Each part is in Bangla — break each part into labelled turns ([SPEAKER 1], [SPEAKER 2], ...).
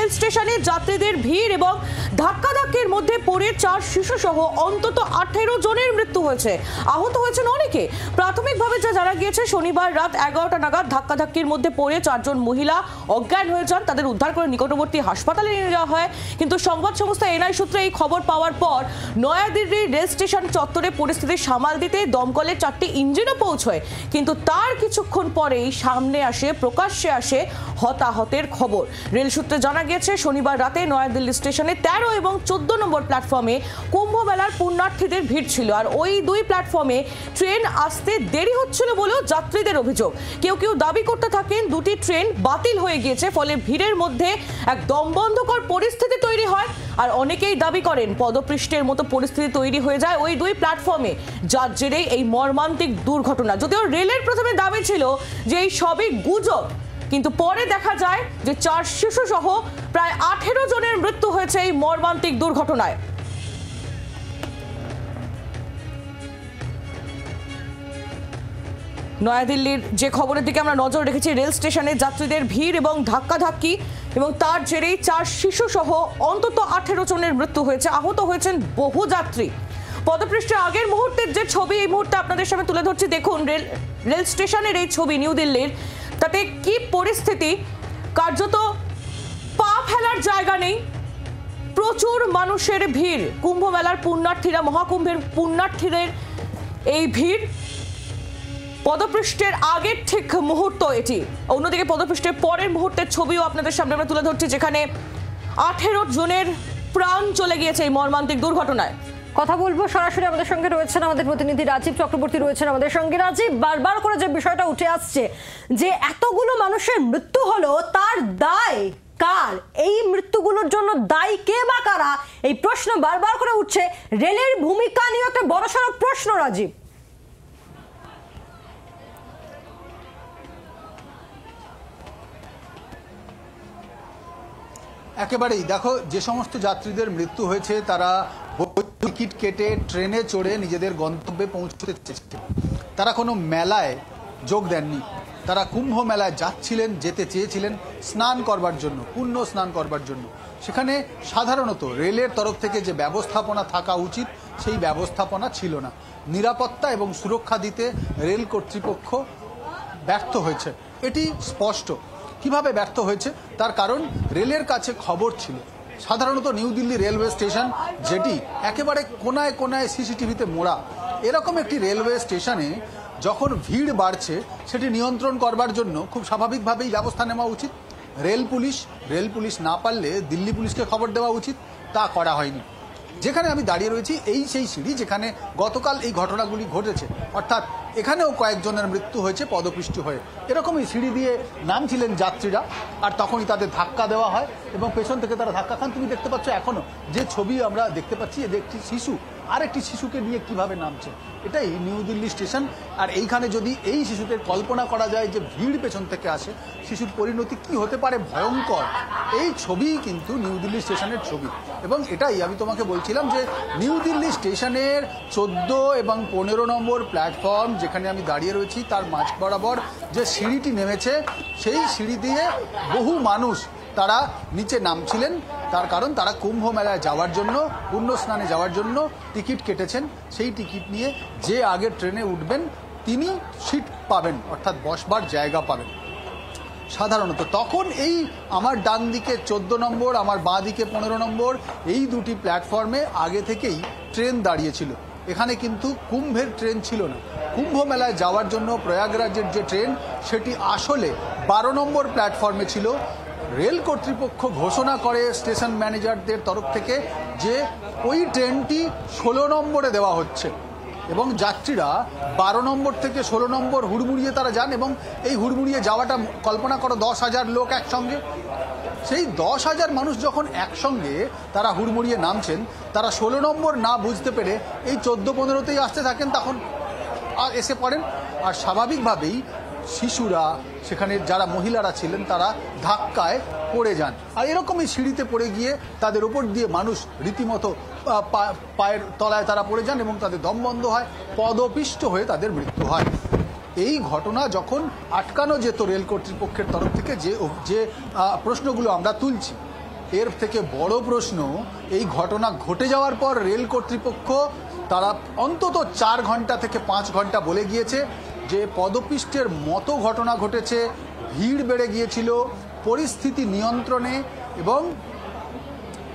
[SPEAKER 1] রেল স্টেশনে যাত্রীদের ভিড় এবং ধাক্কাধাক্কির মধ্যে পড়ে 4 শিশু সহ অন্তত 18 জনের মৃত্যু হয়েছে। আহত হয়েছেন অনেকে। প্রাথমিকভাবে যা জানা গিয়েছে, শনিবার রাত 11টা নাগাদ ধাক্কাধাক্কির মধ্যে পড়ে 4 জন মহিলা অজ্ঞান হয়ে যান। তাদের উদ্ধার করে নিকটবর্তী হাসপাতালে নিয়ে যাওয়া হয়। কিন্তু সংবাদ সংস্থা এনআই সূত্রে এই খবর পাওয়ার পর নয়াদিল্লির রেল স্টেশন চত্বরে পরিস্থিতি সামাল দিতে দমকলের 4টি ইঞ্জিনও পৌঁছয়। কিন্তু তার কিছুক্ষণ পরেই প্রকাশ্যে আসে হতাহতের খবর। রেল সূত্রে জানা গিয়েছে, শনিবার রাতে নয়াদিল্লি স্টেশনে 13 এবং 14 নম্বর প্ল্যাটফর্মে কুম্ভ মেলার পুণ্যার্থীদের ভিড় ছিল। আর ওই দুই প্ল্যাটফর্মে ট্রেন আসতে দেরি হচ্ছিল বলেও যাত্রীদের অভিযোগ। কেউ কেউ দাবি করতে থাকেন দুটি ট্রেন বাতিল হয়ে গিয়েছে, ফলে ভিড়ের মধ্যে এক দমবন্ধকর পরিস্থিতি তৈরি হয়। আর অনেকেই দাবি করেন পদপৃষ্ঠের মতো পরিস্থিতি তৈরি হয়ে যায় ওই দুই প্ল্যাটফর্মে, যার জেরেই এই মর্মান্তিক দুর্ঘটনা। যদিও রেলের প্রথমে দাবি ছিল যে এই সবই গুজব, কিন্তু পরে দেখা যায় যে 4 শিশু সহ প্রায় 18 জনের মৃত্যু হয়েছে এই মর্মান্তিক দুর্ঘটনায়। নয়াদিল্লির যে খবরের দিকে আমরা নজর রেখেছি, রেল স্টেশনে যাত্রীদের ভিড় এবং ধাক্কাধাক্কি এবং তার জেরেই 4 শিশু সহ অন্তত 18 জনের মৃত্যু হয়েছে। আহত হয়েছেন বহু যাত্রী। পদপৃষ্ঠে আগের মুহূর্তের যে ছবি এই মুহূর্তে আপনাদের সামনে তুলে ধরছি। দেখুন রেল স্টেশনের এই ছবি নিউ দিল্লির, তাতে কি পরিস্থিতি। কার্যত পা ফেলার জায়গা নেই, প্রচুর মানুষের ভিড়। কুম্ভ মেলার পুণ্যার্থীরা, মহাকুম্ভের পুণ্যার্থীদের এই ভিড়। পদপৃষ্ঠের আগের ঠিক মুহূর্ত এটি। অন্যদিকে পদপৃষ্ঠের পরের মুহূর্তের ছবিও আপনাদের সামনে আমরা তুলে ধরছি, যেখানে 18 জনের প্রাণ চলে গিয়েছে এই মর্মান্তিক দুর্ঘটনায়।
[SPEAKER 2] কথা বলবো সরাসরি, আমাদের সঙ্গে রয়েছেন আমাদের প্রতিনিধি রাজীব চক্রবর্তী রয়েছেন আমাদের সঙ্গে। রাজীব, বারবার করে যে বিষয়টা উঠে আসছে যে এতগুলো মানুষের মৃত্যু হলো, তার দায় কার? এই মৃত্যুগুলোর জন্য দায়ী কে বা কারা? এই প্রশ্ন বারবার করে উঠছে। রেলের ভূমিকা নিয়ে একটা বড়সড় প্রশ্ন, রাজীব।
[SPEAKER 3] একেবারেই দেখো, যে সমস্ত যাত্রীদের মৃত্যু হয়েছে তারা টিকিট কেটে ট্রেনে চড়ে নিজেদের গন্তব্যে পৌঁছতে চেয়েছে। তারা কোনো মেলায় যোগ দেননি, তারা কুম্ভ মেলায় যেতে চেয়েছিলেন স্নান করবার জন্য, পুণ্য স্নান করবার জন্য। সেখানে সাধারণত রেলের তরফ থেকে যে ব্যবস্থাপনা থাকা উচিত সেই ব্যবস্থাপনা ছিল না। নিরাপত্তা এবং সুরক্ষা দিতে রেল কর্তৃপক্ষ ব্যর্থ হয়েছে, এটি স্পষ্ট। কিভাবে ব্যর্থ হয়েছে তার কারণ, রেলের কাছে খবর ছিল। সাধারণত নিউ দিল্লি রেলওয়ে স্টেশন, যেটি একেবারে কোনায় কোনায় সিসিটিভিতে মোড়া, এরকম একটি রেলওয়ে স্টেশনে যখন ভিড় বাড়ছে সেটি নিয়ন্ত্রণ করবার জন্য খুব স্বাভাবিকভাবেই ব্যবস্থা নেওয়া উচিত। রেল পুলিশ না পারলে দিল্লি পুলিশকে খবর দেওয়া উচিত, তা করা হয়নি। যেখানে আমি দাঁড়িয়ে রয়েছি এই সেই সিঁড়ি যেখানে গতকাল এই ঘটনাগুলি ঘটেছে, অর্থাৎ এখানেও কয়েকজনের মৃত্যু হয়েছে পদপৃষ্ঠ হয়ে। এরকমই সিঁড়ি দিয়ে নামছিলেন যাত্রীরা, আর তখনই তাদের ধাক্কা দেওয়া হয় এবং পেছন থেকে তারা ধাক্কা খান। তুমি দেখতে পাচ্ছ এখনো যে ছবি আমরা দেখতে পাচ্ছি, যে একটি শিশু আরেকটি শিশুকে নিয়ে কিভাবে নামছে। এটাই নিউ দিল্লি স্টেশন। আর এইখানে যদি এই শিশুকে কল্পনা করা যায় যে ভিড় পেছন থেকে আসে, শিশুর পরিণতি কি হতে পারে ভয়ঙ্কর। এই ছবিই কিন্তু নিউ দিল্লি স্টেশনের ছবি। এবং এটাই আমি তোমাকে বলছিলাম যে নিউ দিল্লি স্টেশনের 14 এবং 15 নম্বর প্ল্যাটফর্ম যেখানে আমি দাঁড়িয়ে রয়েছি, তার মাঝ বরাবর যে সিঁড়িটি নেমেছে, সেই সিঁড়ি দিয়ে বহু মানুষ তারা নিচে নামছিলেন। তার কারণ তারা কুম্ভ মেলায় যাওয়ার জন্য, পুণ্য স্নানে যাওয়ার জন্য টিকিট কেটেছেন। সেই টিকিট নিয়ে যে আগে ট্রেনে উঠবেন তিনি সিট পাবেন, অর্থাৎ বসবার জায়গা পাবেন সাধারণত। তখন এই আমার ডান দিকে 14 নম্বর, আমার বাঁ দিকে 15 নম্বর, এই দুটি প্ল্যাটফর্মে আগে থেকেই ট্রেন দাঁড়িয়েছিল। এখানে কিন্তু কুম্ভের ট্রেন ছিল না। কুম্ভ মেলায় যাওয়ার জন্য প্রয়াগরাজের যে ট্রেন, সেটি আসলে 12 নম্বর প্ল্যাটফর্মে ছিল। রেল কর্তৃপক্ষ ঘোষণা করে স্টেশন ম্যানেজারদের তরফ থেকে যে ওই ট্রেনটি 16 নম্বরে দেওয়া হচ্ছে, এবং যাত্রীরা 12 নম্বর থেকে 16 নম্বর হুড়মুড়িয়ে তারা যান। এবং এই হুড়মুড়িয়ে যাওয়াটা কল্পনা করো, 10,000 লোক একসঙ্গে। সেই 10,000 মানুষ যখন একসঙ্গে তারা হুড়মুড়িয়ে নামছেন, তারা 16 নম্বর না বুঝতে পেরে এই 14-15তেই আসতে থাকেন, তখন এসে পড়েন। আর স্বাভাবিকভাবেই শিশুরা, সেখানে যারা মহিলারা ছিলেন, তারা ধাক্কায় পড়ে যান। আর এরকমই সিঁড়িতে পড়ে গিয়ে তাদের উপর দিয়ে মানুষ রীতিমতো পায়ের তলায় তারা পড়ে যান এবং তাদের দম বন্ধ হয়, পদপিষ্ট হয়ে তাদের মৃত্যু হয়। এই ঘটনা যখন আটকানো যেত রেল কর্তৃপক্ষের তরফ থেকে, যে প্রশ্নগুলো আমরা তুলছি, এর থেকে বড় প্রশ্ন, এই ঘটনা ঘটে যাওয়ার পর রেল কর্তৃপক্ষ তারা অন্তত 4 ঘন্টা থেকে 5 ঘন্টা বলে গিয়েছে যে পদপিষ্টের মতো ঘটনা ঘটেছে, ভিড় বেড়ে গিয়েছিল, পরিস্থিতি নিয়ন্ত্রণে এবং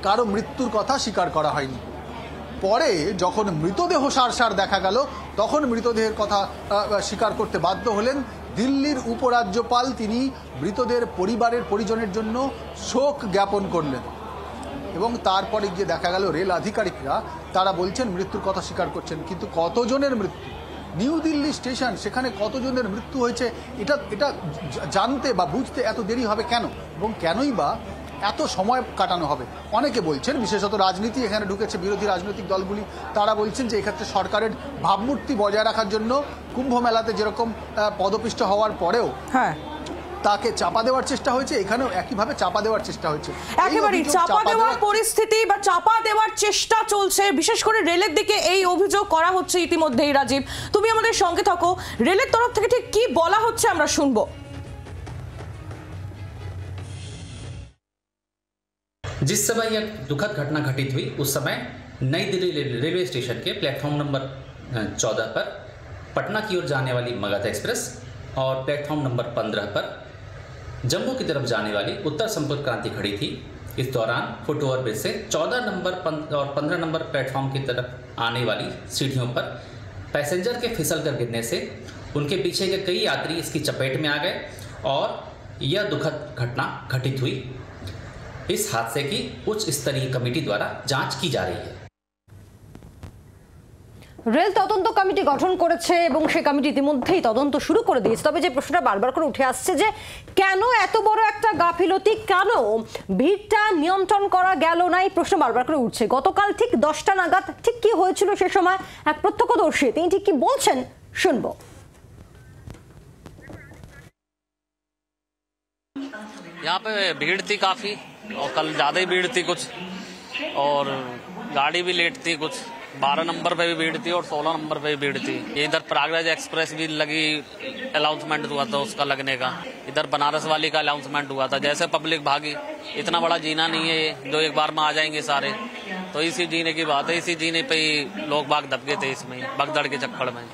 [SPEAKER 3] কারো মৃত্যুর কথা স্বীকার করা হয়নি। পরে যখন মৃতদেহ সার দেখা গেল তখন মৃতদেহের কথা স্বীকার করতে বাধ্য হলেন দিল্লির উপরাজ্যপাল। তিনি মৃতদের পরিজনের জন্য শোক জ্ঞাপন করলেন এবং তারপরে গিয়ে দেখা গেল রেল আধিকারিকরা তারা বলছেন মৃত্যুর কথা স্বীকার করছেন, কিন্তু কতজনের মৃত্যু, নিউ দিল্লি স্টেশন, সেখানে কতজনের মৃত্যু হয়েছে এটা জানতে বা বুঝতে এত দেরি হবে কেন, এবং কেনই বা এত সময় কাটানো হবে? অনেকে বলছেন, বিশেষত রাজনীতি এখানে ঢুকেছে, বিরোধী রাজনৈতিক দলগুলি, তারা বলছেন যে এক্ষেত্রে সরকারের ভাবমূর্তি বজায় রাখার জন্য কুম্ভ মেলাতে যেরকম পদপিষ্ট হওয়ার পরেও তাকে চাপা দেওয়ার চেষ্টা হয়েছে, এখানেও একইভাবে চাপা দেওয়ার চেষ্টা হয়েছে।
[SPEAKER 1] একেবারে চাপা দেওয়ার পরিস্থিতি বা চাপা দেওয়ার চেষ্টা চলছে, বিশেষ করে রেলের দিকে এই অভিযোগ করা হচ্ছে ইতিমধ্যেই। রাজীব, তুমি আমাদের সঙ্গে থাকো, রেলের তরফ থেকে ঠিক কি বলা হচ্ছে আমরা শুনবো।
[SPEAKER 4] जिस समय यह दुखद घटना घटित हुई उस समय नई दिल्ली रेलवे स्टेशन के प्लेटफॉर्म नंबर 14 पर पटना की ओर जाने वाली मगध एक्सप्रेस और प्लेटफॉर्म नंबर 15 पर जम्मू की तरफ जाने वाली उत्तर संपर्क क्रांति खड़ी थी। इस दौरान फुट ओवर ब्रिज से 14 नंबर और 15 नंबर प्लेटफॉर्म की तरफ आने वाली सीढ़ियों पर पैसेंजर के फिसल कर गिरने से उनके पीछे के कई यात्री इसकी चपेट में आ गए और यह दुखद घटना घटित हुई। इस हादसे की उच्च स्तरीय कमेटी द्वारा जांच की जा रही है।
[SPEAKER 2] রেল তদন্ত কমিটি গঠন করেছে এবং সেই কমিটি ইতিমধ্যেই তদন্ত শুরু করে দিয়েছে। তবে যে প্রশ্নটা বারবার করে উঠে আসছে যে কেন এত বড় একটা গাফিলতি, কেন ভিড়টা নিয়ন্ত্রণ করা গেল না, এই প্রশ্ন বারবার করে উঠছে। গতকাল ঠিক 10টা নাগাদ ঠিক কি হয়েছিল সে সময় এক প্রত্যক্ষদর্শী তিনি ঠিক কি বলছেন শুনবো।
[SPEAKER 5] यहाँ पे भीड़ थी काफी और कल ज्यादा ही भीड़ थी कुछ, और गाड़ी भी लेट थी कुछ। 12 नंबर पे भी भीड़ थी और 16 नंबर पे भी भीड़ थी। ये इधर प्रयागराज एक्सप्रेस भी लगी, अनाउंसमेंट हुआ था उसका लगने का। इधर बनारस वाली का अनाउंसमेंट हुआ था। जैसे पब्लिक भागी, इतना बड़ा जीना नहीं है जो एक बार में आ जाएंगे सारे, तो इसी जीने की बात है। इसी जीने पे ही लोग बाग दब गए थे इसमें, भगदड़ के चक्कर में।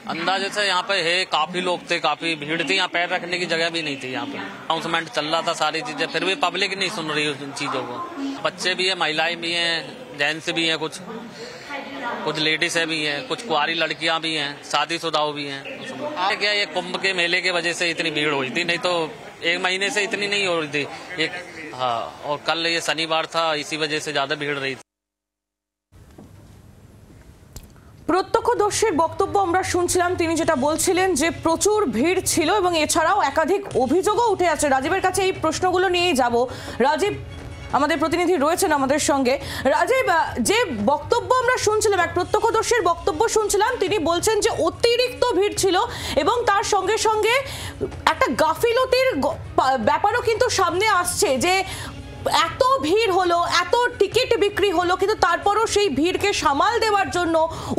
[SPEAKER 5] अंदाजे से यहाँ पे है काफी लोग थे, काफी भीड़ थी, यहाँ पैर रखने की जगह भी नहीं थी। यहाँ पे अनाउंसमेंट चल रहा था सारी चीजें, फिर भी पब्लिक नहीं सुन रही उन चीजों को। बच्चे भी है, महिलाएं भी हैं, जेंट्स भी हैं, कुछ लेडीज भी हैं, कुछ कुंवारी लड़कियां भी हैं, शादीशुदाओं भी हैं। क्या ये कुंभ के मेले के वजह से इतनी भीड़ हुई थी, नहीं तो 1 महीने से इतनी नहीं हो रही थी। हाँ, और कल ये शनिवार था, इसी वजह से ज्यादा भीड़ रही थी।
[SPEAKER 1] প্রত্যক্ষদর্শীর বক্তব্য আমরা শুনছিলাম, তিনি যেটা বলছিলেন যে প্রচুর ভিড় ছিল এবং এছাড়াও একাধিক অভিযোগও উঠে আছে। রাজীবের কাছে এই প্রশ্নগুলো নিয়েই যাব। রাজীব, আমাদের প্রতিনিধি রয়েছেন আমাদের সঙ্গে। রাজীব, যে বক্তব্য আমরা শুনছিলাম, এক প্রত্যক্ষদর্শীর বক্তব্য শুনছিলাম, তিনি বলছেন যে অতিরিক্ত ভিড় ছিল এবং তার সঙ্গে সঙ্গে একটা গাফিলতির ব্যাপারও কিন্তু সামনে আসছে, যে এত ভিড় হলো, এত টিকিট বিক্রি হলো, কিন্তু তারপরও সেই ভিড়কে সামাল দেওয়ার জন্য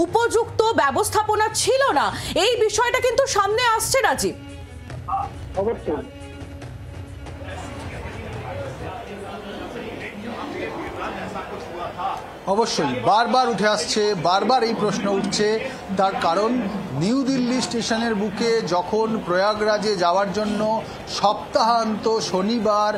[SPEAKER 1] উপযুক্ত ব্যবস্থাপনা ছিল না। এই বিষয়টা কিন্তু সামনে আসছে রাজীব।
[SPEAKER 3] অবশ্যই বারবার উঠে আসছে, বারবার এই প্রশ্ন উঠছে। তার কারণ নিউ দিল্লি স্টেশনের বুকে যখন প্রয়াগরাজে যাওয়ার জন্য সপ্তাহান্ত শনিবার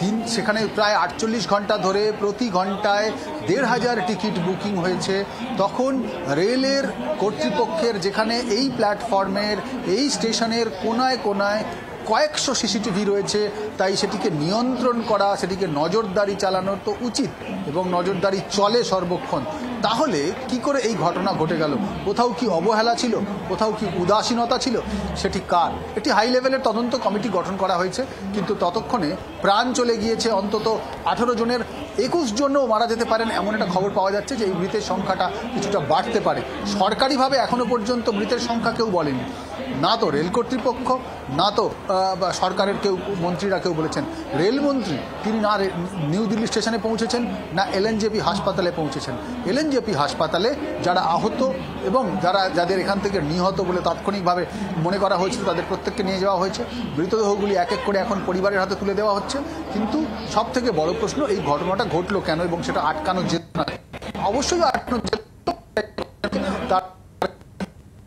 [SPEAKER 3] দিন, সেখানে প্রায় 48 ঘন্টা ধরে প্রতি ঘন্টায় 1500 টিকিট বুকিং হয়েছে, তখন রেলের কর্তৃপক্ষের, যেখানে এই প্ল্যাটফর্মের, এই স্টেশনের কোনায় কোনায় কয়েকশো সিসিটিভি রয়েছে, তাই সেটিকে নিয়ন্ত্রণ করা, সেটিকে নজরদারি চালানোর তো উচিত এবং নজরদারি চলে সর্বক্ষণ। তাহলে কি করে এই ঘটনা ঘটে গেল? কোথাও কি অবহেলা ছিল, কোথাও কি উদাসীনতা ছিল? সেটি কার? একটি হাই লেভেলের তদন্ত কমিটি গঠন করা হয়েছে, কিন্তু ততক্ষণে প্রাণ চলে গিয়েছে অন্তত 18 জনের। 21 জনও মারা যেতে পারেন এমন একটা খবর পাওয়া যাচ্ছে যে এই মৃতের সংখ্যাটা কিছুটা বাড়তে পারে। সরকারিভাবে এখনো পর্যন্ত মৃতের সংখ্যা কেউ বলেনি, না তো রেল কর্তৃপক্ষ, না তো সরকারের কেউ মন্ত্রীরা কেউ বলেছেন। রেলমন্ত্রী তিনি না নিউ দিল্লি স্টেশনে পৌঁছেছেন, না এলএনজেপি হাসপাতালে পৌঁছেছেন। এলএনজেপি হাসপাতালে যারা আহত এবং যাদের এখান থেকে নিহত বলে তাৎক্ষণিকভাবে মনে করা হয়েছিল তাদের প্রত্যেককে নিয়ে যাওয়া হয়েছে। মৃতদেহগুলি এক এক করে এখন পরিবারের হাতে তুলে দেওয়া হচ্ছে। কিন্তু সব থেকে বড় প্রশ্ন, এই ঘটনাটা ঘটলো কেন এবং সেটা আটকানো যেত না? অবশ্যই আটকানো যেত। তার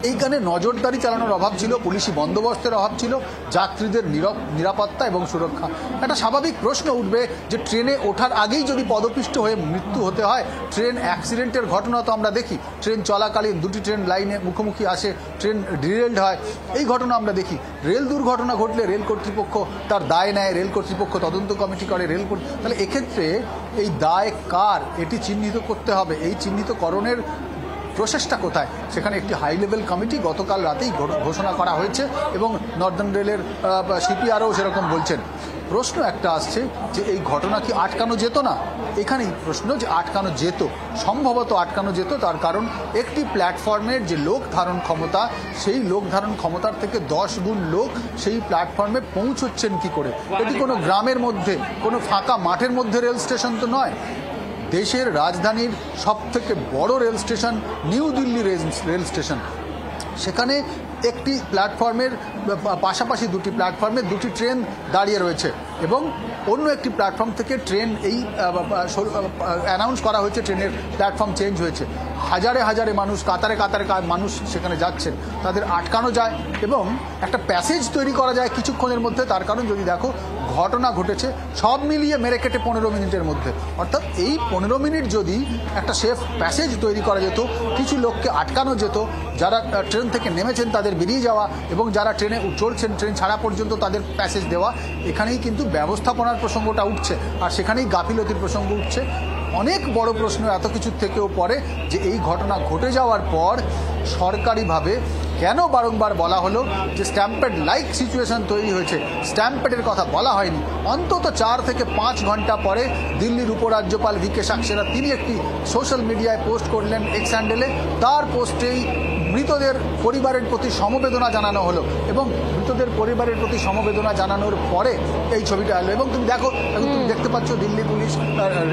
[SPEAKER 3] এইখানে নজরদারি চালানোর অভাব ছিল, পুলিশি বন্দোবস্তের অভাব ছিল, যাত্রীদের নিরাপত্তা এবং সুরক্ষা। একটা স্বাভাবিক প্রশ্ন উঠবে যে ট্রেনে ওঠার আগেই যদি পদপিষ্ট হয়ে মৃত্যু হতে হয়, ট্রেন অ্যাক্সিডেন্টের ঘটনা তো আমরা দেখি, ট্রেন চলাকালীন দুটি ট্রেন লাইনে মুখোমুখি আসে, ট্রেন ডিরেলড হয়, এই ঘটনা আমরা দেখি। রেল দুর্ঘটনা ঘটলে রেল কর্তৃপক্ষ তার দায় নেয়, রেল কর্তৃপক্ষ তদন্ত কমিটি করে, তাহলে এক্ষেত্রে এই দায় কার এটি চিহ্নিত করতে হবে। এই চিহ্নিতকরণের প্রসেসটা কোথায়? সেখানে একটি হাই লেভেল কমিটি গতকাল রাতেই ঘোষণা করা হয়েছে এবং নর্দার্ন রেলের সিপিআরও সেরকম বলছেন। প্রশ্ন একটা আসছে যে এই ঘটনা কি আটকানো যেত না? এখানেই প্রশ্ন যে আটকানো যেত, সম্ভবত আটকানো যেত। তার কারণ একটি প্ল্যাটফর্মের যে লোক ধারণ ক্ষমতা, সেই লোক ধারণ ক্ষমতার থেকে 10 গুণ লোক সেই প্ল্যাটফর্মে পৌঁছচ্ছেন কি করে? এটি কোনো গ্রামের মধ্যে, কোনো ফাঁকা মাঠের মধ্যে রেল স্টেশন তো নয়। দেশের রাজধানীর সবথেকে বড় rail station new Delhi rail station. সেখানে একটি প্ল্যাটফর্মের পাশাপাশি দুটি প্ল্যাটফর্মে দুটি ট্রেন দাঁড়িয়ে রয়েছে এবং অন্য একটি প্ল্যাটফর্ম থেকে ট্রেন এই অ্যানাউন্স করা হয়েছে ট্রেনের প্ল্যাটফর্ম চেঞ্জ হয়েছে। হাজারে হাজারে মানুষ, কাতারে কাতারে মানুষ সেখানে যাচ্ছেন, তাদের আটকানো যায় এবং একটা প্যাসেজ তৈরি করা যায় কিছুক্ষণের মধ্যে। তার কারণ যদি দেখো ঘটনা ঘটেছে সব মিলিয়ে মেরে কেটে 15 মিনিটের মধ্যে, অর্থাৎ এই 15 মিনিট যদি একটা সেফ প্যাসেজ তৈরি করা যেত, কিছু লোককে আটকানো যেত, যারা ট্রেন থেকে নেমেছেন তাদের বেরিয়ে যাওয়া এবং যারা ট্রেনে চড়ছেন ট্রেন ছাড়া পর্যন্ত তাদের প্যাসেজ দেওয়া, এখানেই কিন্তু ব্যবস্থাপনার প্রসঙ্গটা উঠছে আর সেখানেই গাফিলতির প্রসঙ্গ উঠছে। অনেক বড় প্রশ্ন এত কিছুর থেকেও পরে যে এই ঘটনা ঘটে যাওয়ার পর সরকারিভাবে কেন বারংবার বলা হলো যে স্ট্যাম্পেড লাইক সিচুয়েশন তৈরি হয়েছে? স্ট্যাম্পেডের কথা বলা হয়নি। অন্তত 4 থেকে 5 ঘন্টা পরে দিল্লির উপরাজ্যপাল ভিকে সাক্সেনা তিনি একটি সোশ্যাল মিডিয়ায় পোস্ট করলেন এক্স হ্যান্ডেলে। তার পোস্টেই মৃতদের পরিবারের প্রতি সমবেদনা জানানো হলো এবং মৃতদের পরিবারের প্রতি সমবেদনা জানানোর পরে এই ছবিটা এলো। এবং তুমি দেখো, এখন তুমি দেখতে পাচ্ছ দিল্লি পুলিশ,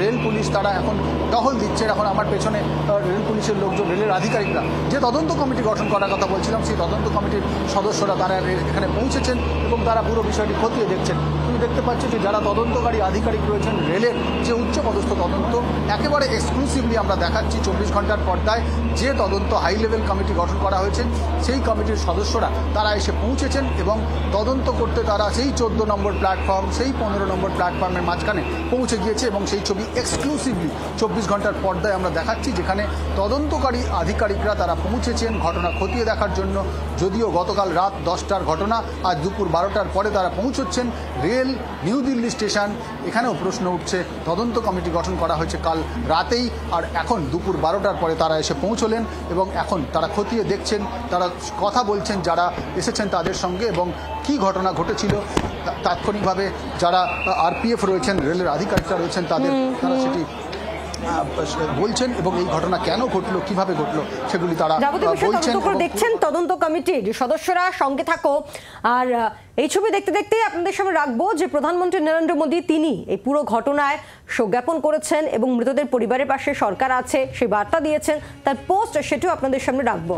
[SPEAKER 3] রেল পুলিশ তারা এখন টহল দিচ্ছে। এখন আমার পেছনে রেল পুলিশের লোকজন, রেলের আধিকারিকরা, যে তদন্ত কমিটি গঠন করার কথা বলছিলাম সেই তদন্ত কমিটির সদস্যরা তারা এখানে পৌঁছেছেন এবং তারা পুরো বিষয়টি খতিয়ে দেখছেন। তুমি দেখতে পাচ্ছ যে যারা তদন্তকারী আধিকারিক রয়েছেন রেলের, যে উচ্চপদস্থ তদন্ত একেবারে এক্সক্লুসিভলি আমরা দেখাচ্ছি 24 ঘন্টার পর্দায় যে তদন্ত হাই লেভেল কমিটি গঠন করা হয়েছে, সেই কমিটির সদস্যরা তারা এসে পৌঁছেছেন এবং তদন্ত করতে তারা সেই 14 নম্বর প্ল্যাটফর্ম, সেই 15 নম্বর প্ল্যাটফর্মের মাঝখানে পৌঁছে গিয়েছে এবং সেই ছবি এক্সক্লুসিভলি 24 ঘন্টার পর্দায় আমরা দেখাচ্ছি, যেখানে তদন্তকারী আধিকারিকরা তারা পৌঁছেছেন ঘটনা খতিয়ে দেখার জন্য। যদিও গতকাল রাত 10টার ঘটনা, আজ দুপুর 12টার পরে তারা পৌঁছচ্ছেন রেল নিউ দিল্লি স্টেশন। এখানেও প্রশ্ন উঠছে, তদন্ত কমিটি গঠন করা হয়েছে কাল রাতেই, আর এখন দুপুর 12টার পরে তারা এসে পৌঁছলেন এবং এখন তারা খতিয়ে দেখছেন, তারা কথা বলছেন যারা এসেছেন তাদের সঙ্গে এবং কি ঘটনা ঘটেছিল তাৎক্ষণিকভাবে যারা আরপিএফ রয়েছেন, রেলের আধিকারিকরা রয়েছেন তারা সেটি বলছেন এবং এই ঘটনা কেন ঘটলো, কিভাবে ঘটলো সেগুলি তারা বলছেন।
[SPEAKER 2] দেখছেন তদন্ত কমিটির সদস্যরা, সঙ্গে থাকো। আর এই ছবি দেখতে দেখতে আপনাদের সামনে রাখবো যে প্রধানমন্ত্রী নরেন্দ্র মোদী তিনি এই পুরো ঘটনায় শোক জ্ঞাপন করেছেন এবং মৃতদের পরিবারের পাশে সরকার আছে সেই বার্তা দিয়েছেন। তার পোস্ট সেটিও আপনাদের সামনে রাখবো।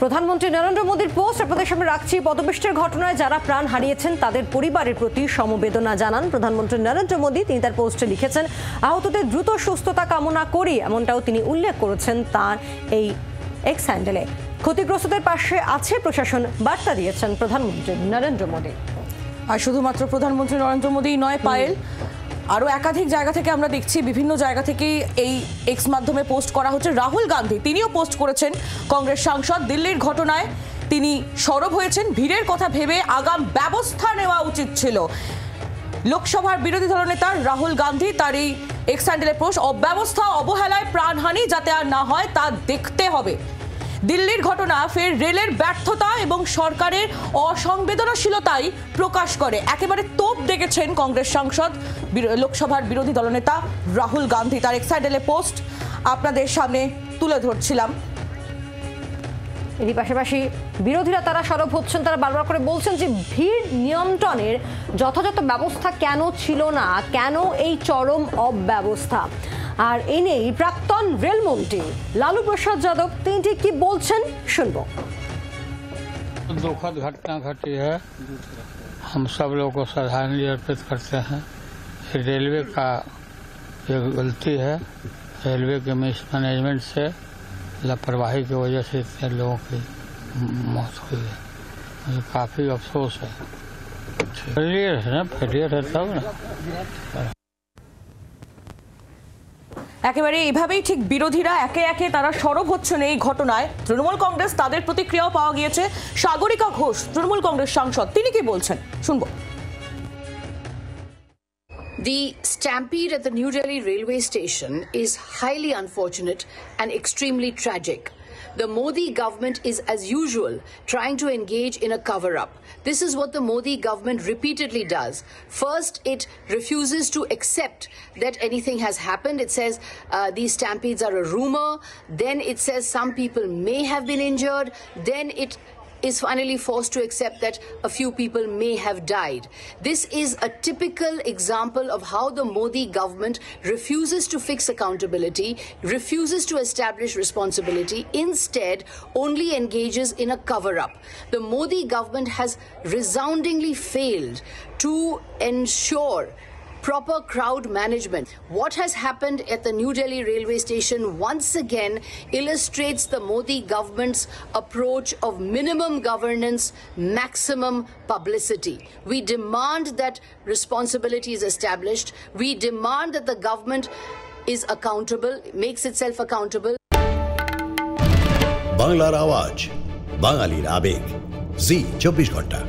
[SPEAKER 2] প্রধানমন্ত্রী নরেন্দ্র মোদীর পোস্ট আপনাদের সামনে রাখছি। পদপিষ্টের ঘটনায় যারা প্রাণ হারিয়েছেন তাদের পরিবারের প্রতি সমবেদনা জানান প্রধানমন্ত্রী নরেন্দ্র মোদী। তিনি তার পোস্টে লিখেছেন, আহতদের দ্রুত সুস্থতা কামনা করি, এমনটাও তিনি উল্লেখ করেছেন তার এই এক্স হ্যান্ডেলে। ক্ষতিগ্রস্তদের পাশে আছে প্রশাসন, বার্তা দিয়েছেন প্রধানমন্ত্রী নরেন্দ্র মোদী।
[SPEAKER 1] আর শুধুমাত্র প্রধানমন্ত্রী নরেন্দ্র মোদী নয় পায়েল, আরও একাধিক জায়গা থেকে আমরা দেখছি বিভিন্ন জায়গা থেকে এই এক্স মাধ্যমে পোস্ট করা হচ্ছে। রাহুল গান্ধী তিনিও পোস্ট করেছেন, কংগ্রেস সাংসদ, দিল্লির ঘটনায় তিনি সরব হয়েছেন, ভিড়ের কথা ভেবে আগাম ব্যবস্থা নেওয়া উচিত ছিল। লোকসভার বিরোধী দলনেতা রাহুল গান্ধী তার এই এক্স হ্যান্ডেলে পোস্ট, অব্যবস্থা অবহেলায় প্রাণহানি যাতে আর না হয় তা দেখতে হবে। দিল্লির ঘটনা ফের রেলের ব্যর্থতা এবং সরকারের অসংবেদনশীলতাই প্রকাশ করে। একেবারে তোপ দেখেছেন কংগ্রেস সাংসদ, লোকসভার বিরোধী দলনেতা রাহুল গান্ধী। তার এক্স হ্যান্ডেলে পোস্ট আপনাদের সামনে তুলে ধরছিলাম।
[SPEAKER 2] এরই পাশাপাশি বিরোধীরা তারা সরব হচ্ছেন, তারা বারবার করে বলছেন যে ভিড় নিয়ন্ত্রণের যথাযথ ব্যবস্থা কেন ছিল না, কেন এই চরম অব্যবস্থা। আর এ নিয়েই প্রাক্তন রেলমন্ত্রী লালু প্রসাদ যাদব তিনি ঠিক কি বলছেন শুনবো।
[SPEAKER 6] दुखद घटना घटी है, हम सब लोग को श्रद्धांजलि अर्पित करते हैं। रेलवे का ये गलती है, रेलवे के मिसमैनेजमेंट से, लापरवाही की वजह से इतने लोगों की मौत हुई है। मुझे काफ़ी अफसोस है। फेलियर है ना, फेलियर है तब ना।
[SPEAKER 1] একেবারে এইভাবেই ঠিক বিরোধীরা একে একে তারা সরব হচ্ছেন এই ঘটনায়। তৃণমূল কংগ্রেস তাদের প্রতিক্রিয়াও পাওয়া গিয়েছে। সাগরিকা ঘোষ তৃণমূল কংগ্রেস সাংসদ, তিনি কি বলছেন শুনবো।
[SPEAKER 7] The stampede at the New Delhi railway station is highly unfortunate and extremely tragic. The Modi government is, as usual, trying to engage in a cover-up. This is what the Modi government repeatedly does. First, it refuses to accept that anything has happened. It says these stampedes are a rumor. Then it says some people may have been injured. Then it is finally forced to accept that a few people may have died. This is a typical example of how the Modi government refuses to fix accountability, refuses to establish responsibility, instead only engages in a cover-up. The Modi government has resoundingly failed to ensure proper crowd management. What has happened at the New Delhi railway station once again illustrates the Modi government's approach of minimum governance, maximum publicity. We demand that responsibility is established. We demand that the government is accountable, makes itself accountable.
[SPEAKER 8] বাংলার আওয়াজ, বাঙালির আবেগ, জি 24 ঘন্টা।